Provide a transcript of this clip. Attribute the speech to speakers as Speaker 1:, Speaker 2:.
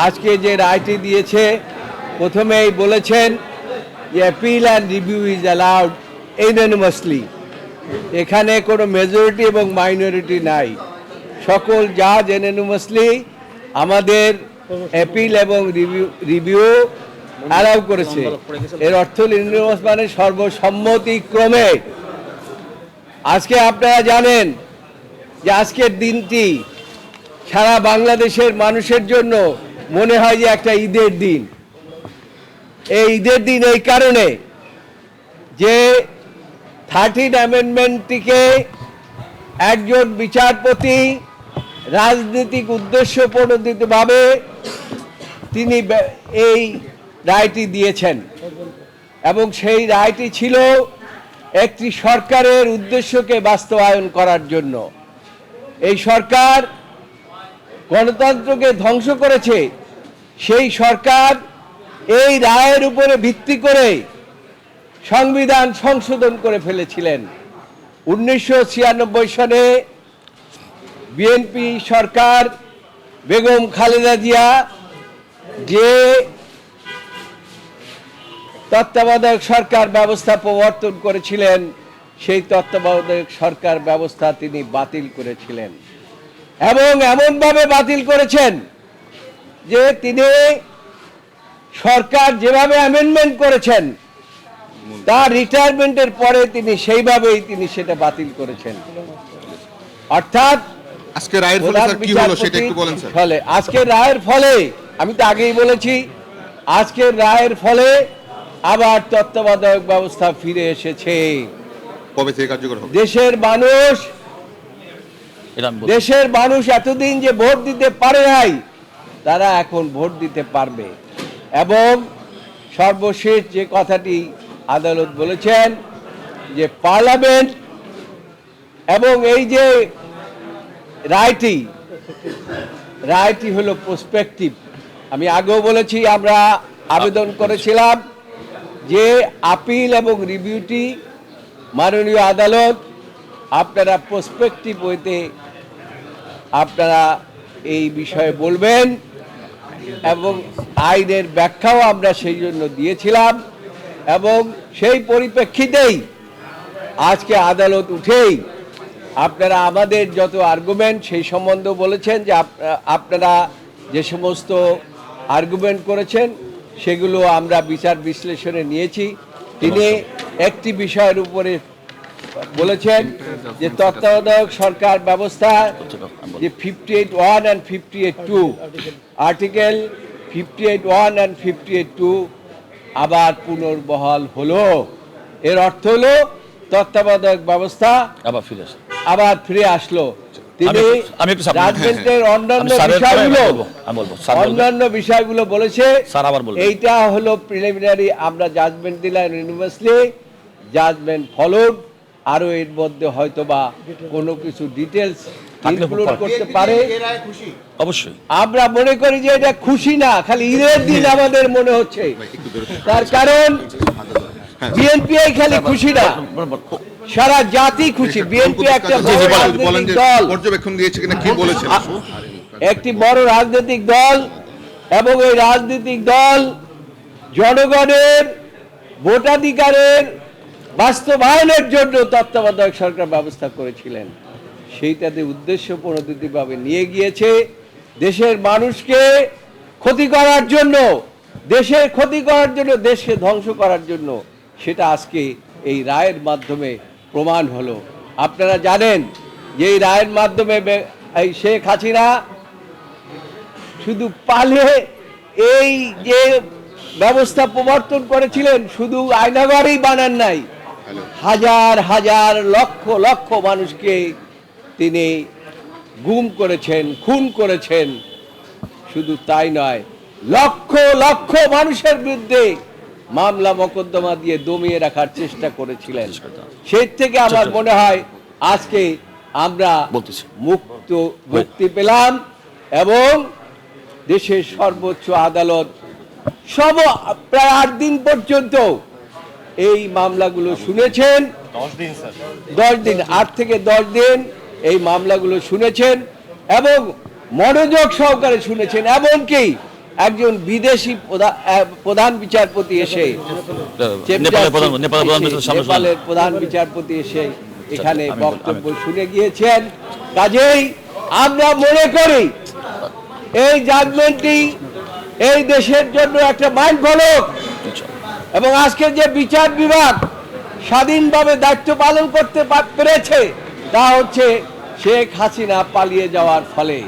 Speaker 1: আজকে যে রায়টি দিয়েছে প্রথমেই বলেছেন যে appeal and review is allowed unanimously. এখানে কোনো মেজরিটি এবং মাইনরিটি নাই, সকল জাজ ইউনানিমাসলি আমাদের অ্যাপিল এবং রিভিউ অ্যালাউ করেছে। এর অর্থ ইউনানিমাস মানে সর্বসম্মতিক্রমে। আজকে আপনারা জানেন যে আজকের দিনটি সারা বাংলাদেশের মানুষের জন্য মনে হয় যে একটা ঈদের দিন। এই ঈদের দিন এই কারণে যে 13 অ্যামেন্ডমেন্টটিকে একজন বিচারপতি রাজনৈতিক উদ্দেশ্য প্রণোদিতভাবে তিনি এই রায়টি দিয়েছেন এবং সেই রায়টি ছিল একটি সরকারের উদ্দেশ্যকে বাস্তবায়ন করার জন্য। এই সরকার গণতন্ত্রকে ধ্বংস করেছে, সেই সরকার এই রায়ের উপরে ভিত্তি করে সংবিধান সংশোধন করে ফেলেছিলেন। 1996 সালে বিএনপি সরকার বেগম খালেদা জিয়া যে তত্ত্বাবধায়ক সরকার ব্যবস্থা প্রবর্তন করেছিলেন, সেই তত্ত্বাবধায়ক সরকার ব্যবস্থা তিনি বাতিল করেছিলেন এবং এমনভাবে বাতিল করেছেন যে তিনি সরকার যেভাবে অ্যামেন্ডমেন্ট করেছেন তার রিটায়ারমেন্টের পরে তিনি সেইভাবেই তিনি সেটা বাতিল করেছেন। অর্থাৎ
Speaker 2: আজকে রায়ের ফলে স্যার কি হলো সেটা একটু বলেন স্যার।
Speaker 1: ফলে আজকের রায়ের ফলে আমি তো আগেই বলেছি, আজকের রায়ের ফলে আবার তত্ত্বাবধায়ক ব্যবস্থা ফিরে এসেছে।
Speaker 2: কবে থেকে কার্যকর হবে?
Speaker 1: দেশের মানুষ এতদিন যে ভোট দিতে পারে নাই, তারা এখন ভোট দিতে পারবে। এবং সর্বশেষ যে কথাটি আদালত বলেছেন যে পার্লামেন্ট এবং এই যে রায়টি হলো প্রসপেক্টিভ। আমি আগেও বলেছি, আমরা আবেদন করেছিলাম যে আপিল এবং রিভিউটি মাননীয় আদালত আপনারা প্রসপেক্টিভ ওয়েতে আপনারা এই বিষয়ে বলবেন এবং আইনের ব্যাখ্যাও আমরা সেই জন্য দিয়েছিলাম এবং সেই পরিপ্রেক্ষিতেই আজকে আদালত উঠেই আপনারা আমাদের যত আর্গুমেন্ট সেই সম্বন্ধে বলেছেন যে আপনারা যে সমস্ত আর্গুমেন্ট করেছেন সেগুলো আমরা বিচার বিশ্লেষণে নিয়েছি। তিনি একটি বিষয়ের উপরে বলেছেন যে তত্ত্বাবধায়ক সরকার ব্যবস্থা যে 58(1) and 58(2) আর্টিকেল 58(1) and 58(2) আবার পুনর্বহাল হলো। এর অর্থ হলো তত্ত্বাবধায়ক ব্যবস্থা আবার ফিরে আসলো। তিনি রাজনীতির অন্যান্য বিষয়গুলো বলেছে, এইটা হলো প্রিলিমিনারি, আমরা জাজমেন্ট দিলাম ইউনিভার্সিটি, জাজমেন্ট ফলোড, আরো এর মধ্যে হয়তোবা কোনো কিছু ডিটেলস ইনক্লুড করতে পারে। অবশ্যই আমরা মনে করি যে এটা খুশি না, খালি ঈদের দিন আমাদের মনে হচ্ছে। তার কারণ বিএনপি খালি খুশি না, সারা জাতি খুশি। বিএনপি একটা
Speaker 2: পর্যবেক্ষণ দিয়েছে কিনা কি বলেছেন?
Speaker 1: একটি বড় রাজনৈতিক দল এবং এই রাজনৈতিক দল জনগণের ভোটাধিকারের বাস্তবায়নের জন্য তত্ত্বাবধায়ক সরকার ব্যবস্থা করেছিলেন। সেইটাতে উদ্দেশ্য প্রণোদিতভাবে নিয়ে গিয়েছে দেশের মানুষকে ক্ষতি করার জন্য, দেশের ক্ষতি করার জন্য, দেশকে ধ্বংস করার জন্য। সেটা আজকে এই রায়ের মাধ্যমে প্রমাণ হলো। আপনারা জানেন যে এই রায়ের মাধ্যমে এই শেখ হাসিনা শুধু পালে এই যে ব্যবস্থা প্রবর্তন করেছিলেন, শুধু আয়নাঘরেই বানান নাই, হাজার হাজার লক্ষ লক্ষ মানুষকে তিনি গুম করেছেন, খুন করেছেন। শুধু তাই নয়, লক্ষ লক্ষ মানুষের বিরুদ্ধে মামলা মোকদ্দমা দিয়ে দমিয়ে রাখার চেষ্টা করেছিলেন। সেই থেকে আমার মনে হয় আজকে আমরা মুক্তি পেলাম এবং দেশের সর্বোচ্চ আদালত প্রায় 8 দিন পর্যন্ত এই মামলাগুলো শুনেছেন। 10 দিন, 8 থেকে 10 দিন এই মামলাগুলো শুনেছেন এবং মনোযোগ সহকারে শুনেছেন। এমনকি একজন বিদেশি প্রধান বিচারপতি এসে নেপালের প্রধান বিচারপতি এসে এখানে বক্তব্য শুনে গিয়েছেন। কাজেই আমরা মনে করি এই জাজমেন্টটি এই দেশের জন্য একটা মাইল ফলক, এবং আজকে যে বিচার বিভাগ স্বাধীনভাবে দায়িত্ব পালন করতে পেরেছে তা হচ্ছে শেখ হাসিনা পালিয়ে যাওয়ার ফলে।